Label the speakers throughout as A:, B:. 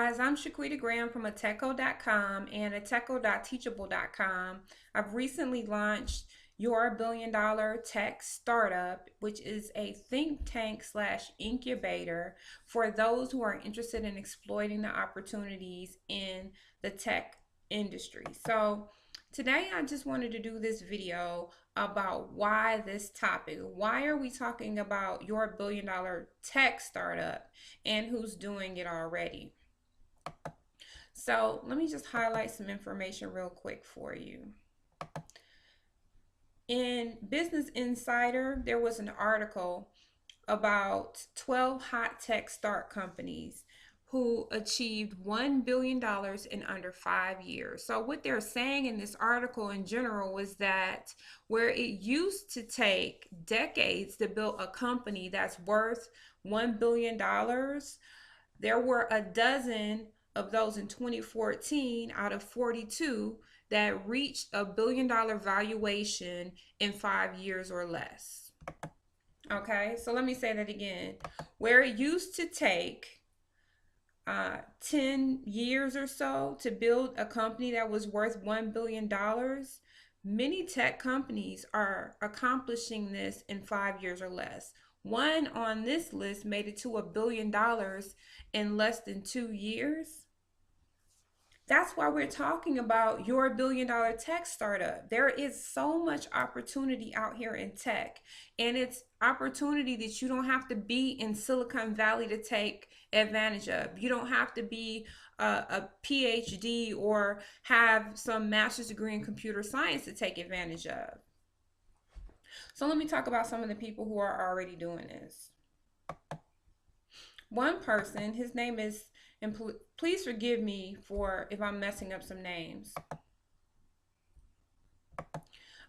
A: guys, I'm Shaquita Graham from AttechCo.com and AttechCo.teachable.com. I've recently launched Your Billion Dollar Tech Startup, which is a think tank slash incubator for those who are interested in exploiting the opportunities in the tech industry. So today I just wanted to do this video about why this topic. Why are we talking about Your Billion Dollar Tech Startup and who's doing it already? So let me just highlight some information real quick for you. In Business Insider, there was an article about 12 hot tech start companies who achieved $1 billion in under 5 years. So what they're saying in this article in general was that where it used to take decades to build a company that's worth $1 billion, there were a dozen of those in 2014 out of 42 that reached a $1 billion valuation in 5 years or less. Okay, so let me say that again. Where it used to take 10 years or so to build a company that was worth $1 billion, many tech companies are accomplishing this in 5 years or less. One on this list made it to $1 billion in less than 2 years. That's why we're talking about Your billion dollar tech startup. There is so much opportunity out here in tech, and it's opportunity that you don't have to be in Silicon Valley to take advantage of. You don't have to be a PhD or have some master's degree in computer science to take advantage of. So let me talk about some of the people who are already doing this. One person, his name is, and please forgive me for if I'm messing up some names.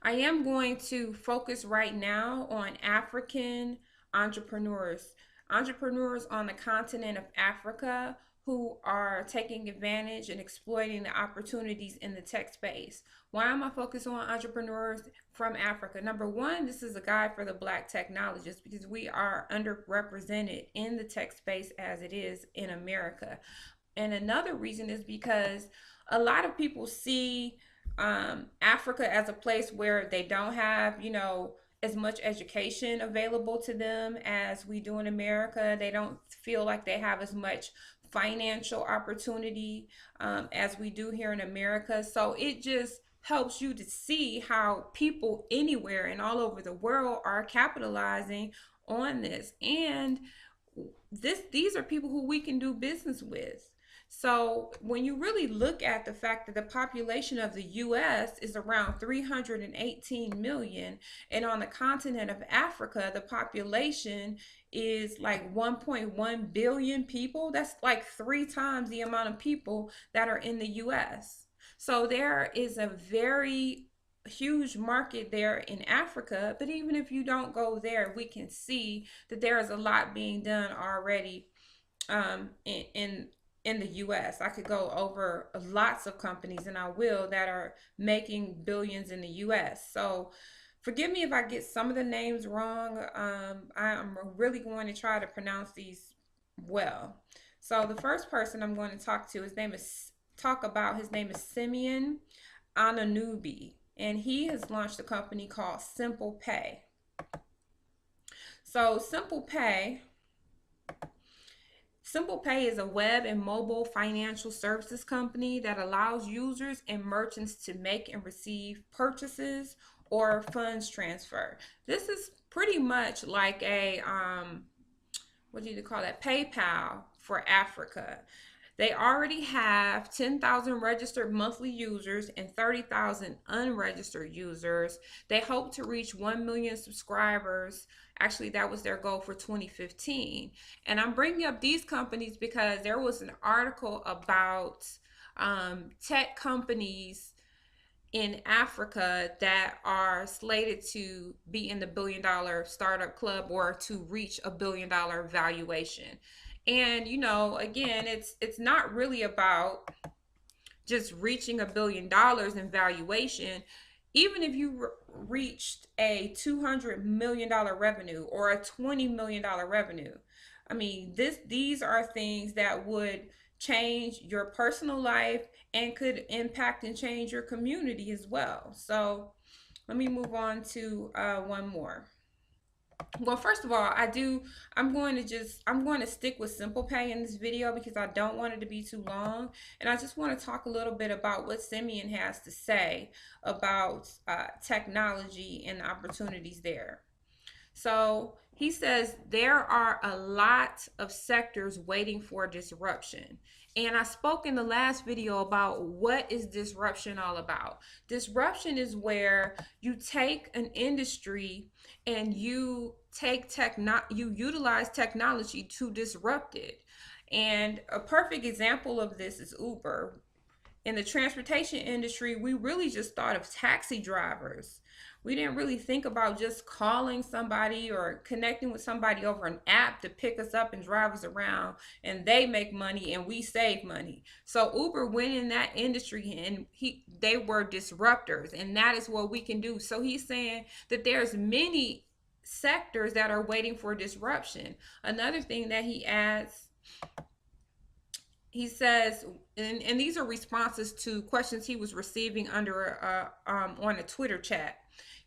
A: I am going to focus right now on African entrepreneurs, entrepreneurs on the continent of Africa who are taking advantage and exploiting the opportunities in the tech space. Why am I focused on entrepreneurs from Africa? Number one, this is a guide for the Black technologists because we are underrepresented in the tech space as it is in America. And another reason is because a lot of people see Africa as a place where they don't have, as much education available to them as we do in America. They don't feel like they have as much financial opportunity as we do here in America. So it just helps you to see how people anywhere and all over the world are capitalizing on this. And these are people who we can do business with. So when you really look at the fact that the population of the US is around 318 million, and on the continent of Africa, the population is like 1.1 billion people, that's like 3 times the amount of people that are in the US. So there is a very huge market there in Africa, but even if you don't go there, we can see that there is a lot being done already in the US. I could go over lots of companies, and I will, that are making billions in the US. So forgive me if I get some of the names wrong. I'm really going to try to pronounce these well. So the first person I'm going to talk to, his name is Simeon Ananubi, and he has launched a company called Simple Pay. So Simple Pay is a web and mobile financial services company that allows users and merchants to make and receive purchases or funds transfer. This is pretty much like a, what do you call that, PayPal for Africa. They already have 10,000 registered monthly users and 30,000 unregistered users. They hope to reach 1 million subscribers. Actually, that was their goal for 2015. And I'm bringing up these companies because there was an article about tech companies in Africa that are slated to be in the $1 billion startup club or to reach a $1 billion valuation. And again, it's not really about just reaching $1 billion in valuation. Even if you reached a $200 million revenue or a $20 million revenue, I mean, these are things that would change your personal life and could impact and change your community as well. So let me move on to one more. Well, first of all, I'm going to stick with Simple Pay in this video because I don't want it to be too long, and I just want to talk a little bit about what Simeon has to say about technology and opportunities there. So he says there are a lot of sectors waiting for disruption. And I spoke in the last video about what is disruption all about. Disruption is where you take an industry and you utilize technology to disrupt it. And a perfect example of this is Uber. In the transportation industry, we really just thought of taxi drivers. We didn't really think about just calling somebody or connecting with somebody over an app to pick us up and drive us around, and they make money and we save money. So Uber went in that industry and they were disruptors, and that is what we can do. So he's saying that there's many sectors that are waiting for disruption. Another thing that he adds, he says, and these are responses to questions he was receiving under on a Twitter chat.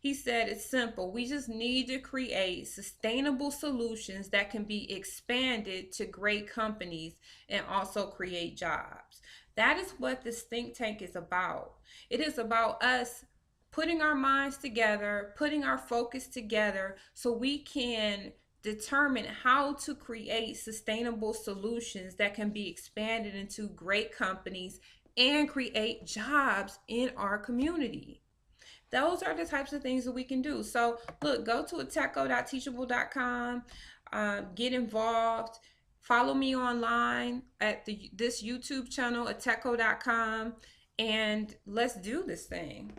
A: He said it's simple. We just need to create sustainable solutions that can be expanded to great companies and also create jobs. That is what this think tank is about. It is about us putting our minds together, putting our focus together so we can determine how to create sustainable solutions that can be expanded into great companies and create jobs in our community. Those are the types of things that we can do. So look, go to AttechCo.Teachable.com, get involved, follow me online at this YouTube channel, AttechCo.com, and let's do this thing.